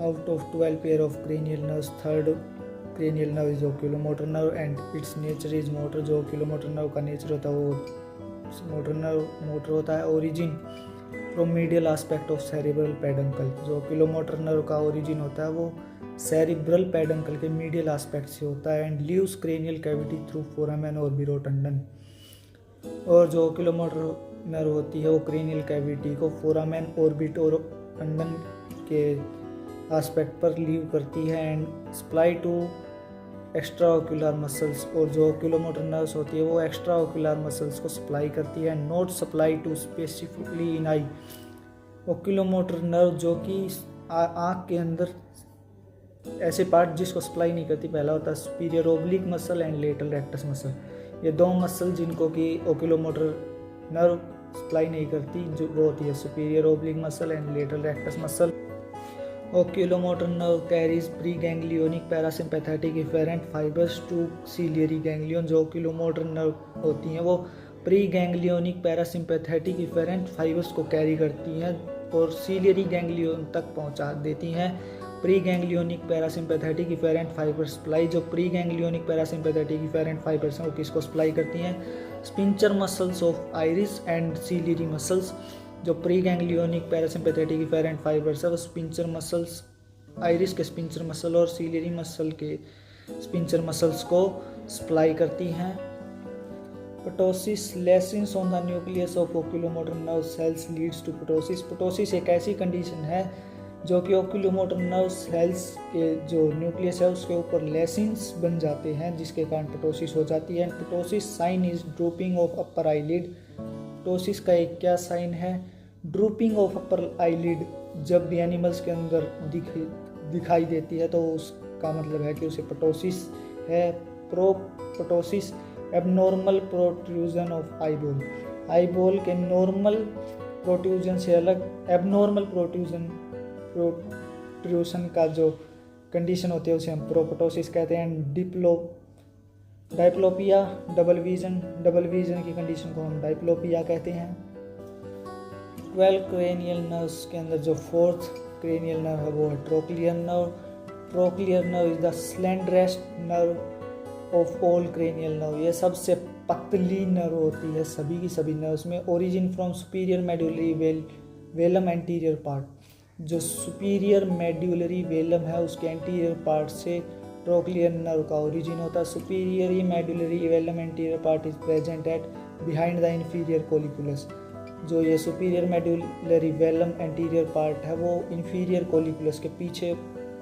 Out of 12 pair of cranial nerves, third cranial nerve is oculomotor nerve and its nature is motor। जो oculomotor nerve का nature होता है वो motor होता है। Origin from medial aspect of cerebral peduncle. जो oculomotor nerve का origin होता है वो सेरिब्रल पेडंकल के मीडियल एस्पेक्ट से होता है। And leaves cranial cavity through foramen और बिरोटंडन। और जो oculomotor nerve होती है वो क्रेनियल कैविटी को फोरामेन, ऑर्बिट और टंडन के एस्पेक्ट पर लीव करती है and supply to extra ocular muscles. और जो oculomotor नर्व्स होती है वो एक्स्ट्रा ओक्यूलर मसल्स को सप्लाई करती है, not supply to specifically in eye. oculomotor nerve जो कि आँख के अंदर ऐसे पार्ट जिसको सप्लाई नहीं करती, पहला होता है superior oblique muscle and lateral rectus muscle. ये दो मसल जिनको कि oculomotor नर्व सप्लाई नहीं करती जो वो होती है superior oblique muscle and lateral rectus muscle. oculomotor nerve carries preganglionic parasympathetic efferent fibers to ciliary ganglion। जो oculomotor nerve होती हैं वो प्रीगैंग्लियोनिक पैरासिम्पैथेटिक इफेरेंट फाइबर्स को कैरी करती हैं और सीलियरी गैंग्लियन तक पहुंचा देती हैं। प्रीगैंग्लियोनिक पैरासिम्पैथेटिक इफेरेंट फाइबर सप्लाई। जो प्रीगैंग्लियोनिक पैरासिम्पैथेटिक इफेरेंट फाइबर्स हैं वो किसको सप्लाई करती हैं? Sphincter muscles of iris and ciliary muscles. जो प्रीगैंग्लियोनिक पैरासिम्पैथेटिक इफेरेंट फाइबर्स है वो स्पिंचर मसल्स, आइरिस के स्पिंचर मसल और सीलियरी मसल के स्पिंचर मसल्स को सप्लाई करती हैं। Ptosis lesions on the nucleus of oculomotor nerve cells leads to ptosis. Ptosis एक ऐसी कंडीशन है जो कि oculomotor nerve cells के जो न्यूक्लियस है उसके ऊपर लेसिन्स बन जाते हैं जिसके कारण पोटोसिस हो जाती है। Ptosis sign is drooping of upper eyelid. Ptosis का एक क्या साइन है? Drooping of upper eyelid. जब भी एनिमल्स के अंदर दिखाई देती है तो उसका मतलब है कि उसे पोटोसिस है। Ptosis abnormal protrusion of eyeball. Eyeball के नॉर्मल प्रोट्रूजन से अलग एबनॉर्मल प्रोट्रूजन का जो कंडीशन होती है उसे हम प्रोपोटोसिस कहते हैं। डायप्लोपिया डबल विजन की कंडीशन को हम डायप्लोपिया कहते हैं। 12 क्रेनियल नर्व्स के अंदर जो फोर्थ क्रेनियल नर्व है वो है trochlear nerve. Trochlear nerve is the slenderest nerve of all cranial nerve. ये सबसे पतली नर्व होती है सभी की सभी नर्व्स में। Origin from superior medullary velum anterior part. जो सुपीरियर मेडुलरी वेलम है उसके एंटीरियर पार्ट से ट्रोक्लियर नर्व का ओरिजिन होता है। Superior medullary velum anterior part is present at behind the inferior colliculus. जो ये superior medullary velum anterior part है वो इंफीरियर कोलिकुलस के पीछे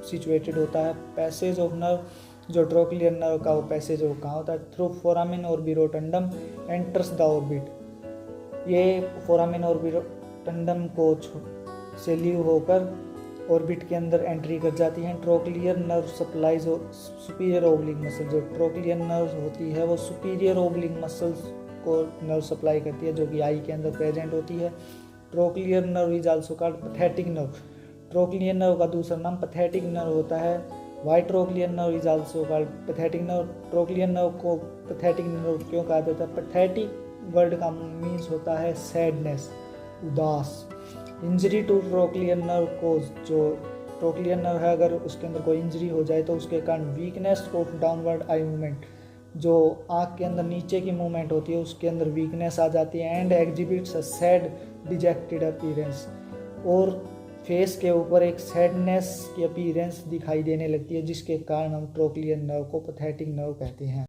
सिचुएटेड होता है। पैसेज ऑफ नर्व जो ट्रोक्लियर नर्व का वो पैसेज वो कहाँ होता है? थ्रू फोरामेन और बिरोटंडम एंटर्स द ऑर्बिट। ये फोरामेन और बिरोटंडम को से लीव होकर ऑर्बिट के अंदर एंट्री कर जाती हैं। Trochlear nerve supplies superior oblique muscle. जो ट्रोक्लियर नर्व होती है वो सुपीरियर ओब्लिक मसल्स को नर्व सप्लाई करती है जो कि आई के अंदर प्रेजेंट होती है। Trochlear nerve is also called pathetic nerve. Trochlear nerve का दूसरा नाम पैथेटिक नर्व होता है। Why trochlear nerve is also called pathetic nerve. Trochlear nerve को पैथेटिक नर्व क्यों कहा जाता है? पैथेटिक वर्ड का मीन्स होता है सैडनेस, उदास। इंजरी टू ट्रोक्लियर नर्व को जो ट्रोक्लियर नर्व है अगर उसके अंदर कोई इंजरी हो जाए तो उसके कारण weakness of downward eye movement, जो आँख के अंदर नीचे की मूवमेंट होती है उसके अंदर वीकनेस आ जाती है। And exhibits a sad dejected appearance. और फेस के ऊपर एक सैडनेस की अपीयरेंस दिखाई देने लगती है जिसके कारण हम ट्रोक्लियर नर्व को पैथेटिक नर्व कहते हैं।